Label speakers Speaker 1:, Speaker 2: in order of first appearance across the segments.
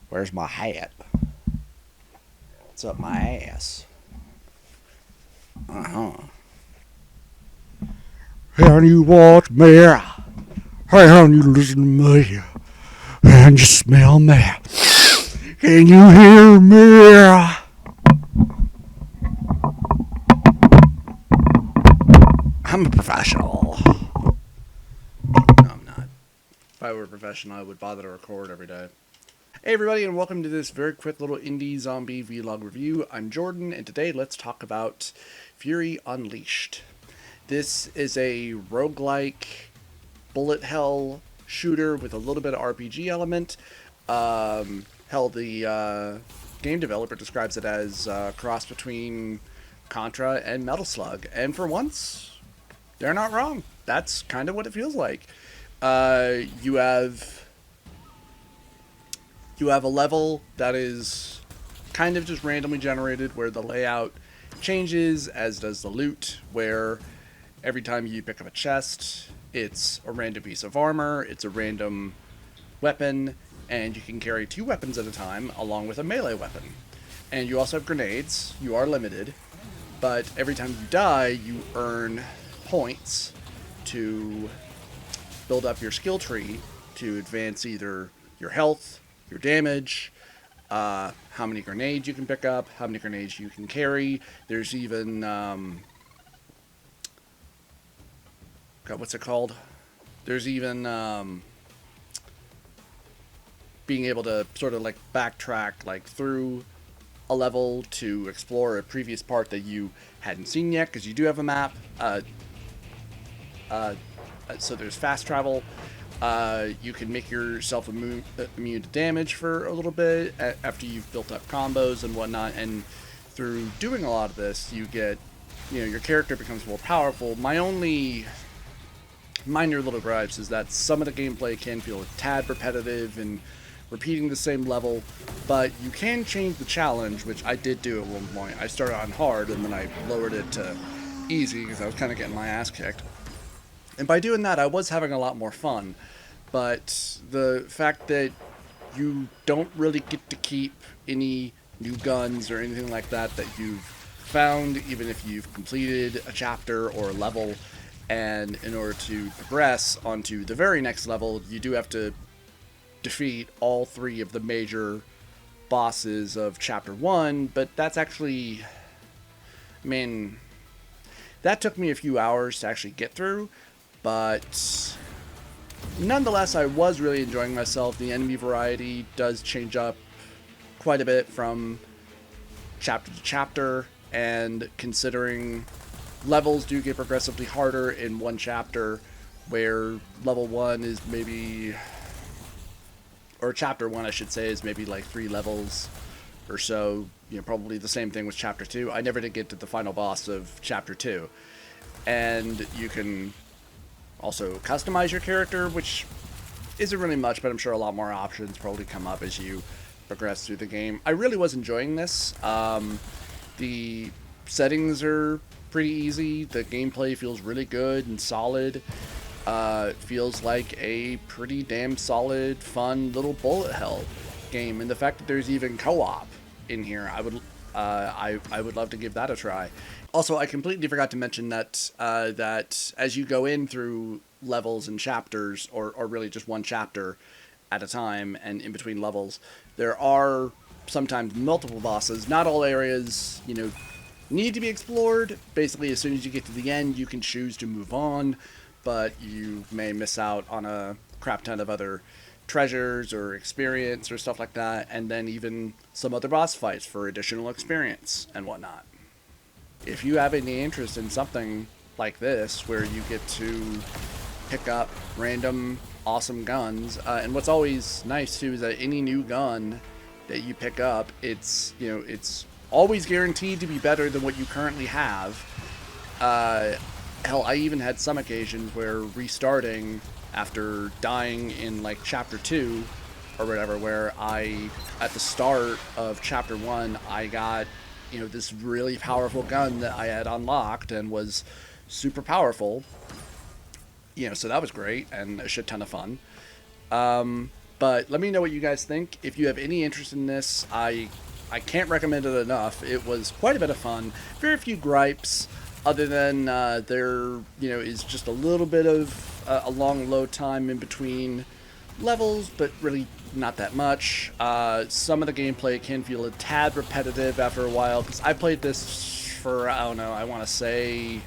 Speaker 1: Where's my hat? It's up my ass. Uh-huh. Can you watch me? Can you listen to me? Can you smell me? Can you hear me? I'm a professional. No, I'm not. If I were a professional, I would bother to record every day. Hey everybody, and welcome to this very quick little indie zombie vlog review. I'm Jordan, and today let's talk about Fury Unleashed. This is a roguelike bullet hell shooter with a little bit of RPG element. The game developer describes it as a cross between Contra and Metal Slug, and for once, they're not wrong. That's kind of what it feels like. You have a level that is kind of just randomly generated where the layout changes, as does the loot, where every time you pick up a chest, it's a random piece of armor, it's a random weapon, and you can carry 2 weapons at a time along with a melee weapon. And you also have grenades. You are limited, but every time you die, you earn points to build up your skill tree to advance either your health, your damage, how many grenades you can pick up, how many grenades you can carry. There's even, God, what's it called? There's even being able to sort of like backtrack like through a level to explore a previous part that you hadn't seen yet, because you do have a map. So there's fast travel. You can make yourself immune to damage for a little bit after you've built up combos and whatnot. And through doing a lot of this, you get, your character becomes more powerful. My only minor little gripes is that some of the gameplay can feel a tad repetitive and repeating the same level, but you can change the challenge, which I did do at one point. I started on hard and then I lowered it to easy because I was kind of getting my ass kicked. And by doing that, I was having a lot more fun. But the fact that you don't really get to keep any new guns or anything like that you've found, even if you've completed a chapter or a level, and in order to progress onto the very next level, you do have to defeat all 3 of the major bosses of Chapter 1, but that's actually, that took me a few hours to actually get through, but nonetheless, I was really enjoying myself. The enemy variety does change up quite a bit from chapter to chapter, and considering levels do get progressively harder in one chapter, where level 1 is maybe, or chapter 1 I should say, is maybe like 3 levels or so, probably the same thing with chapter 2. I never did get to the final boss of chapter 2. And you can also customize your character, which isn't really much, but I'm sure a lot more options probably come up as you progress through the game. I really was enjoying this. The settings are pretty easy. The gameplay feels really good and solid. Feels like a pretty damn solid, fun little bullet hell game, and the fact that there's even co-op in here, I would love to give that a try. Also, I completely forgot to mention that that as you go in through levels and chapters, or really just one chapter at a time, and in between levels, there are sometimes multiple bosses. Not all areas, need to be explored. Basically, as soon as you get to the end, you can choose to move on, but you may miss out on a crap ton of other treasures or experience or stuff like that, and then even some other boss fights for additional experience and whatnot. If you have any interest in something like this, where you get to pick up random awesome guns, and what's always nice too is that any new gun that you pick up, it's always guaranteed to be better than what you currently have. Hell, I even had some occasions where restarting after dying in like chapter 2 or whatever, where at the start of chapter 1, I got, this really powerful gun that I had unlocked and was super powerful. So that was great and a shit ton of fun. But let me know what you guys think. If you have any interest in this, I can't recommend it enough. It was quite a bit of fun. Very few gripes, other than there is just a little bit of a long load time in between levels, but really not that much. Some of the gameplay can feel a tad repetitive after a while, because I played this for, I don't know, I want to say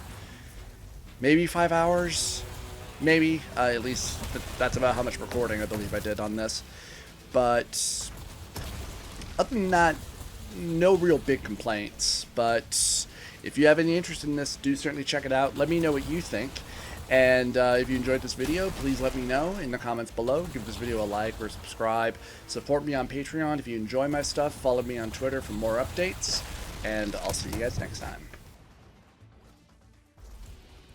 Speaker 1: maybe 5 hours. Maybe. At least that's about how much recording I believe I did on this. But other than that, no real big complaints. But if you have any interest in this, do certainly check it out. Let me know what you think. And if you enjoyed this video, please let me know in the comments below. Give this video a like or subscribe. Support me on Patreon if you enjoy my stuff. Follow me on Twitter for more updates. And I'll see you guys next time.